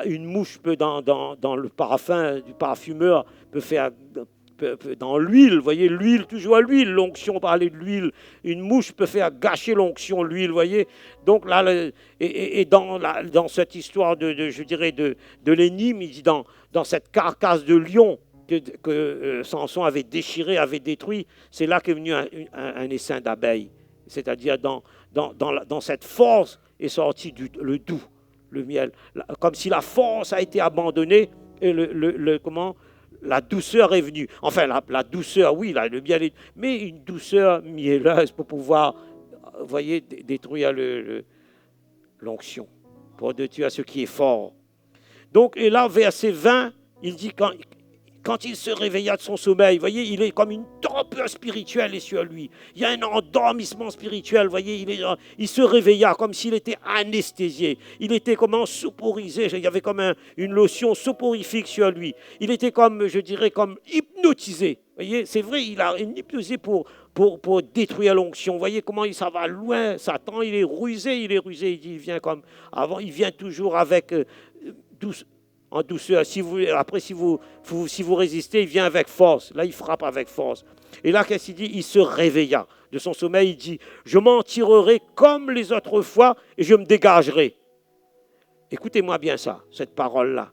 une mouche peut dans le parfum du parfumeur peut faire dans l'huile, vous voyez, l'huile, toujours à l'huile, l'onction, parler de l'huile, une mouche peut faire gâcher l'onction, l'huile, vous voyez. Donc là, dans cette histoire je dirais, de l'énigme, il dit dans cette carcasse de lion que Samson avait déchiré, avait détruit, c'est là qu'est venu un essaim d'abeilles. C'est-à-dire dans cette force est sorti le doux, le miel. Comme si la force a été abandonnée et la douceur est venue. Enfin, la douceur, oui, là, le miel, mais une douceur mielleuse pour pouvoir, vous voyez, détruire l'onction, pour détruire ce qui est fort. Donc, et là, verset 20, il dit quand il se réveilla de son sommeil, vous voyez, il est comme une torpeur spirituelle est sur lui. Il y a un endormissement spirituel, vous voyez, il se réveilla comme s'il était anesthésié. Il était comme soporisé, il y avait comme une lotion soporifique sur lui. Il était comme, je dirais, comme hypnotisé. Vous voyez, c'est vrai, il a hypnotisé pour détruire l'onction. Vous voyez comment ça va loin, Satan, il est rusé, il dit, il vient comme avant, il vient toujours avec en douceur. Si vous résistez, il vient avec force. Là, il frappe avec force. Et là, qu'est-ce qu'il dit? Il se réveilla de son sommeil. Il dit, je m'en tirerai comme les autres fois et je me dégagerai. Écoutez-moi bien ça, cette parole-là.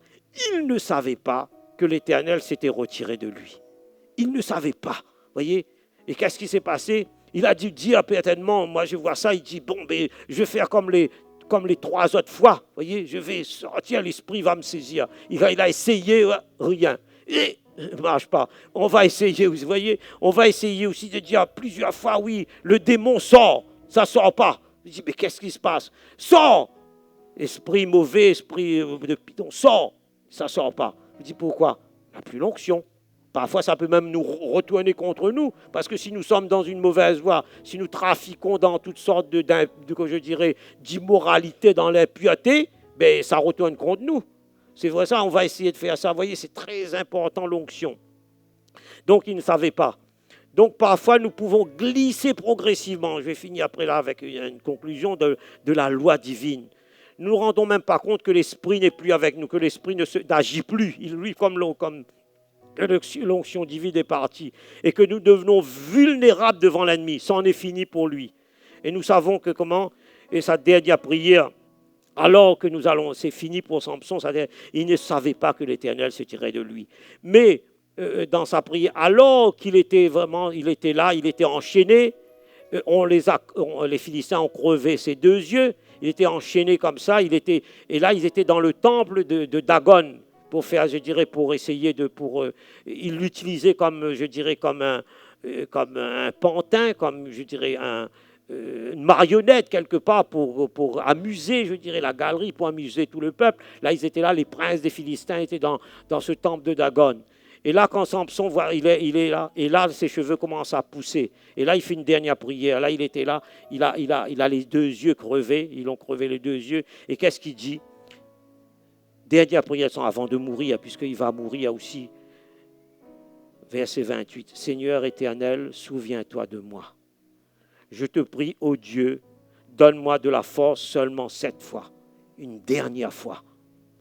Il ne savait pas que l'Éternel s'était retiré de lui. Il ne savait pas. Voyez? Et qu'est-ce qui s'est passé? Il a dû dire certainement, moi je vois ça, il dit, bon, ben, je vais faire comme les 3 autres fois, vous voyez, je vais sortir, l'esprit va me saisir. Il a essayé, rien. Et ça ne marche pas. On va essayer, vous voyez, on va essayer aussi de dire plusieurs fois, oui, le démon sort, ça ne sort pas. Je dis, mais qu'est-ce qui se passe? Sort! Esprit mauvais, esprit de python, sort, ça ne sort pas. Je dis, pourquoi? Il n'y a plus l'onction. Parfois, ça peut même nous retourner contre nous, parce que si nous sommes dans une mauvaise voie, si nous trafiquons dans toutes sortes d'immoralité, dans l'impureté, ben, ça retourne contre nous. C'est vrai ça, on va essayer de faire ça. Vous voyez, c'est très important l'onction. Donc, ils ne savaient pas. Donc, parfois, nous pouvons glisser progressivement. Je vais finir après là avec une conclusion de la loi divine. Nous ne nous rendons même pas compte que l'esprit n'est plus avec nous, que l'esprit n'agit plus. Lui, comme l'onction divine est partie et que nous devenons vulnérables devant l'ennemi. Ça en est fini pour lui. Et nous savons que et sa dernière prière, alors que c'est fini pour Samson, il ne savait pas que l'Éternel se tirait de lui. Mais dans sa prière, alors qu'il était là, il était enchaîné, les Philistins ont crevé ses 2 yeux, il était enchaîné comme ça, et là ils étaient dans le temple de Dagon, pour faire, je dirais, pour essayer il l'utilisait comme, je dirais, comme un pantin, comme, je dirais, une marionnette quelque part pour amuser, je dirais, la galerie, pour amuser tout le peuple. Là, ils étaient là, les princes des Philistins étaient dans ce temple de Dagon. Et là, quand Samson voit, il est là, et là, ses cheveux commencent à pousser. Et là, il fait une dernière prière. Là, il était là, il a les 2 yeux crevés, ils l'ont crevé les 2 yeux. Et qu'est-ce qu'il dit? Dernière prière avant de mourir, puisqu'il va mourir aussi. Verset 28. Seigneur éternel, souviens-toi de moi. Je te prie, ô Dieu, donne-moi de la force seulement 7 fois, une dernière fois,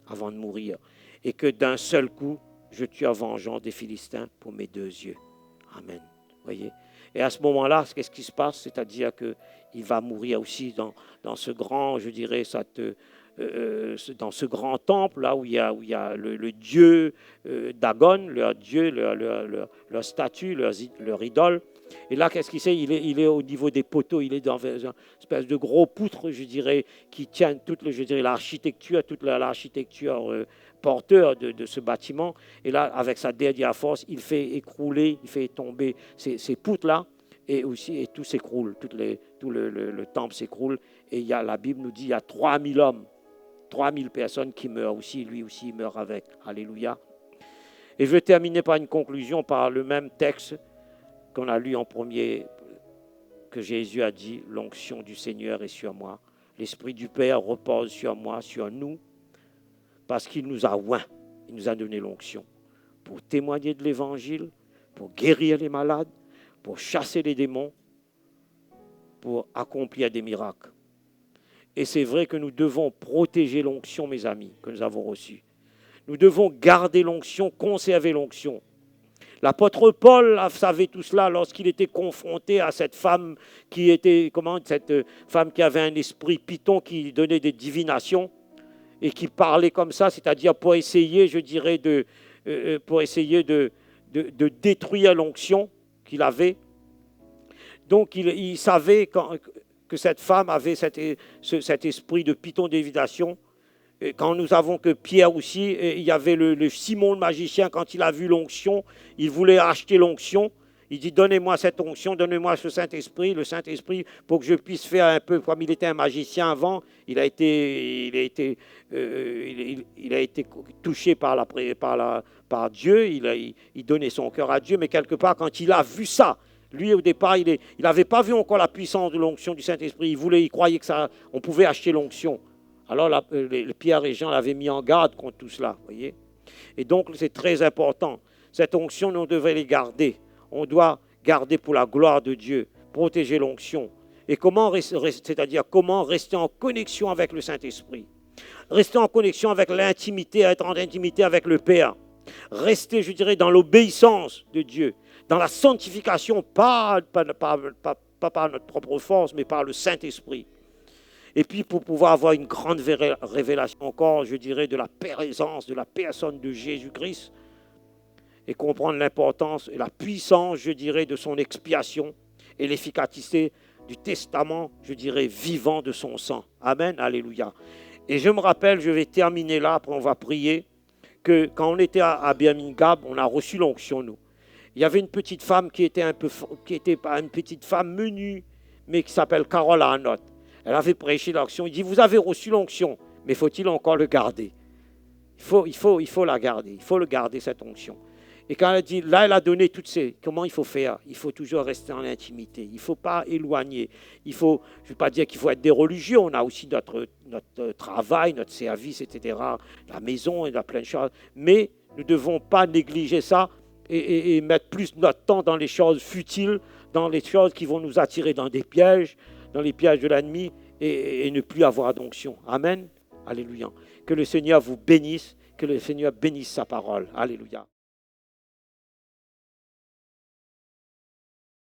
avant de mourir. Et que d'un seul coup, je tue en vengeance des Philistins pour mes 2 yeux. Amen. Voyez. Et à ce moment-là, qu'est-ce qui se passe? C'est-à-dire qu'il va mourir aussi dans ce grand, je dirais, dans ce grand temple là où il y a le dieu Dagon, leur dieu, leur statue, leur idole. Et là, qu'est-ce qu'il fait? Il est au niveau des poteaux, il est dans une espèce de gros poutre, je dirais, qui tiennent toute l'architecture, porteur de ce bâtiment. Et là, avec sa dernière force, il fait écrouler, il fait tomber ces poutres-là, et tout s'écroule, tout le temple s'écroule. Et la Bible nous dit qu'il y a 3000 hommes 3000 personnes qui meurent aussi, lui aussi il meurt avec. Alléluia. Et je vais terminer par une conclusion, par le même texte qu'on a lu en premier, que Jésus a dit, l'onction du Seigneur est sur moi. L'Esprit du Père repose sur moi, sur nous, parce qu'il nous a oints, il nous a donné l'onction pour témoigner de l'Évangile, pour guérir les malades, pour chasser les démons, pour accomplir des miracles. Et c'est vrai que nous devons protéger l'onction, mes amis, que nous avons reçue. Nous devons garder l'onction, conserver l'onction. L'apôtre Paul savait tout cela lorsqu'il était confronté à cette femme qui était, cette femme qui avait un esprit python qui donnait des divinations et qui parlait comme ça, c'est-à-dire pour essayer, je dirais, de détruire l'onction qu'il avait. Donc il savait que cette femme avait cet esprit de python de divination. Quand nous avons que Pierre aussi, il y avait le Simon le magicien, quand il a vu l'onction, il voulait acheter l'onction. Il dit, donnez-moi cette onction, donnez-moi ce Saint-Esprit, le Saint-Esprit, pour que je puisse faire un peu, comme il était un magicien avant, il a été touché par Dieu, il donnait son cœur à Dieu, mais quelque part, quand il a vu ça, lui, au départ, il n'avait pas vu encore la puissance de l'onction du Saint-Esprit, il croyait on pouvait acheter l'onction. Alors, Pierre et Jean l'avaient mis en garde contre tout cela, voyez. Et donc, c'est très important. Cette onction, nous devons les garder. On doit garder pour la gloire de Dieu, protéger l'onction. Et c'est-à-dire comment rester en connexion avec le Saint-Esprit. Rester en connexion avec l'intimité, être en intimité avec le Père. Rester, je dirais, dans l'obéissance de Dieu, dans la sanctification, pas par notre propre force, mais par le Saint-Esprit. Et puis pour pouvoir avoir une grande révélation encore, je dirais, de la présence, de la personne de Jésus-Christ, et comprendre l'importance et la puissance, je dirais, de son expiation et l'efficacité du testament, je dirais, vivant de son sang. Amen, alléluia. Et je me rappelle, je vais terminer là, après on va prier, que quand on était à Birmingham, on a reçu l'onction, nous. Il y avait une petite femme qui était pas une petite femme menue, mais qui s'appelle Carole Arnott. Elle avait prêché l'onction. Il dit, vous avez reçu l'onction, mais faut-il encore le garder? Il faut la garder. Il faut le garder, cette onction. Et quand elle dit, là, elle a donné toutes ces... Comment il faut faire? Il faut toujours rester en intimité. Il ne faut pas éloigner. Je ne veux pas dire qu'il faut être des religieux. On a aussi notre travail, notre service, etc. La maison, il y a plein de choses. Mais nous ne devons pas négliger ça et mettre plus notre temps dans les choses futiles, dans les choses qui vont nous attirer dans des pièges, dans les pièges de l'ennemi, et ne plus avoir d'onction. Amen. Alléluia. Que le Seigneur vous bénisse, que le Seigneur bénisse sa parole. Alléluia.